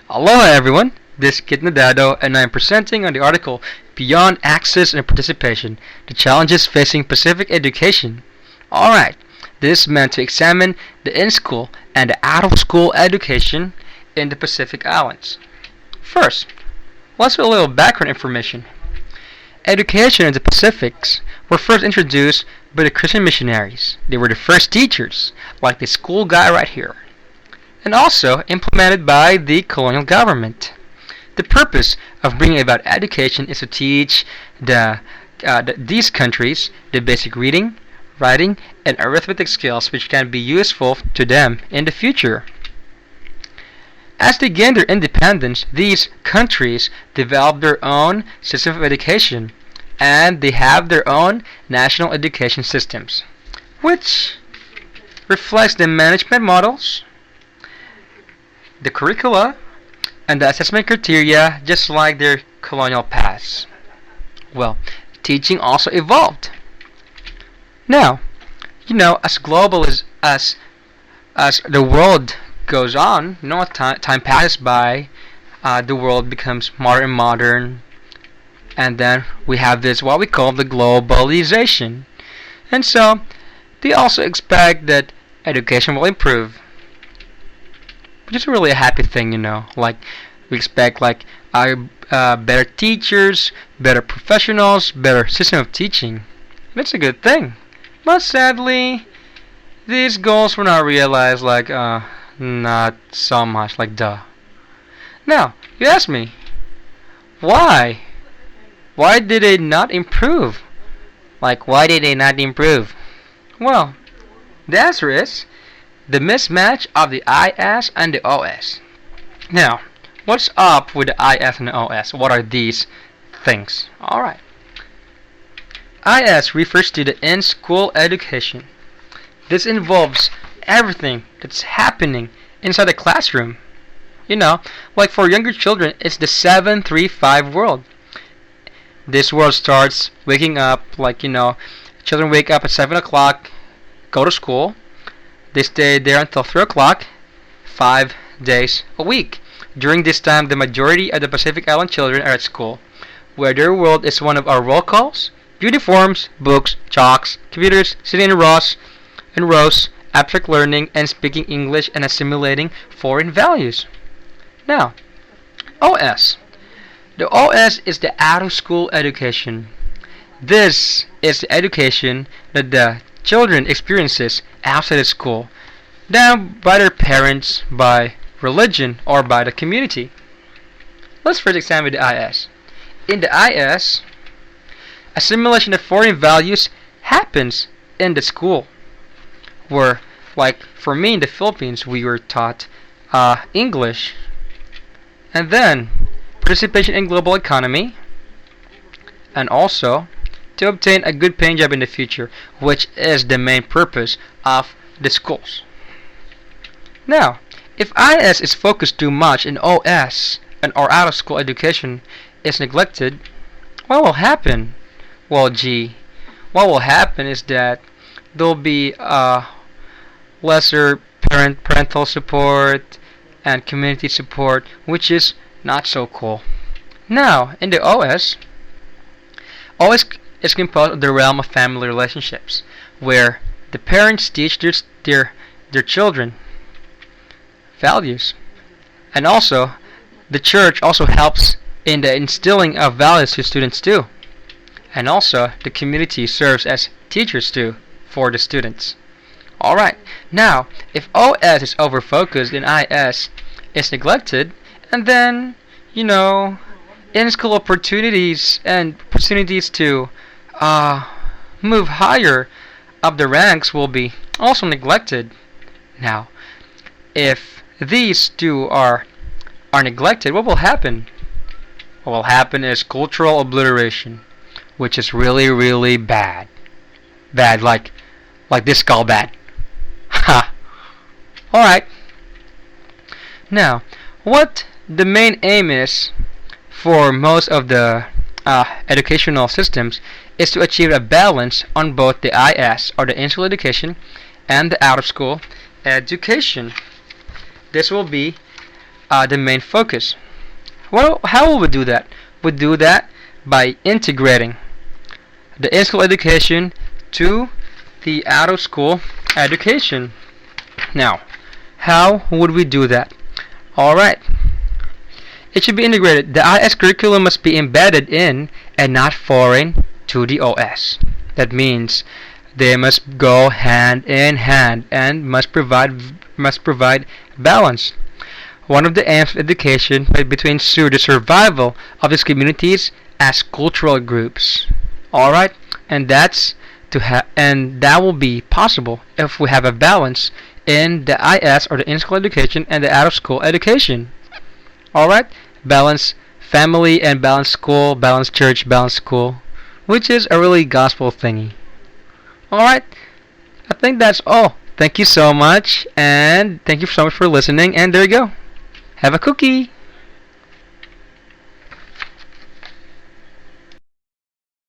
Aloha everyone, this is Kit Nadado and I am presenting on the article Beyond Access and Participation, the Challenges Facing Pacific Education. Alright, this is meant to examine the in-school and the out-of-school education in the Pacific Islands. First, let's do a little background information. Education in the Pacifics were first introduced by the Christian missionaries. They were the first teachers, like the school guy right here, and also implemented by the colonial government. The purpose of bringing about education is to teach these countries the basic reading, writing, and arithmetic skills which can be useful to them in the future. As they gained their independence, these countries developed their own system of education, and they have their own national education systems, which reflects the management models, the curricula, and the assessment criteria just like their colonial past. Well, teaching also evolved. Now, as global as the world goes on, time passes by, the world becomes more and modern, and then we have this what we call the globalization. And so, they also expect that education will improve, which is really a happy thing. Like we expect better teachers, better professionals, better system of teaching. That's a good thing. But sadly, these goals were not realized. Not so much. Duh. Now you ask me, why? Why did they not improve? Why did they not improve? Well, the answer is the mismatch of the IS and the OS. Now, what's up with the IS and the OS? What are these things? Alright. IS refers to the in-school education. This involves everything that's happening inside the classroom. For younger children, it's the 7-3-5 world. This world starts waking up, children wake up at 7 o'clock, go to school. They stay there until 3 o'clock, 5 days a week. During this time, the majority of the Pacific Island children are at school, where their world is one of our roll calls, uniforms, books, chalks, computers, sitting in rows, abstract learning, and speaking English and assimilating foreign values. Now, OS. The OS is the out-of-school education. This is the education that the children experiences outside of school, done by their parents, by religion, or by the community. Let's first examine the IS. In the IS, assimilation of foreign values happens in the school, where, for me in the Philippines, we were taught English, and then participation in global economy, and also to obtain a good paying job in the future, which is the main purpose of the schools. Now, if IS is focused too much in OS and or out of school education is neglected, what will happen? Well, what will happen is that there'll be lesser parental support and community support, which is not so cool. Now, in the OS is composed of the realm of family relationships, where the parents teach their children values, and also the church also helps in the instilling of values to students too, and also the community serves as teachers too for the students. Alright, now if OS is overfocused and IS is neglected, and then in-school opportunities to move higher up the ranks will be also neglected. Now, if these two are neglected, what will happen? What will happen is cultural obliteration, which is really, really bad. Bad, like this skull bad. Ha! Alright. Now, what the main aim is for most of the educational systems is to achieve a balance on both the IS, or the in-school education, and the out-of-school education. This will be the main focus. Well, how will we do that? We do that by integrating the in-school education to the out-of-school education. Now, how would we do that? Alright, it should be integrated. The IS curriculum must be embedded in and not foreign to the OS. That means they must go hand in hand and must provide balance. One of the aims of education is to ensure the survival of these communities as cultural groups. All right, and that will be possible if we have a balance in the IS, or the in-school education, and the out-of-school education. All right, balance family and balance school, balance church, balance school, which is a really gospel thingy. All right, I think that's all. Thank you so much, and thank you so much for listening. And there you go. Have a cookie.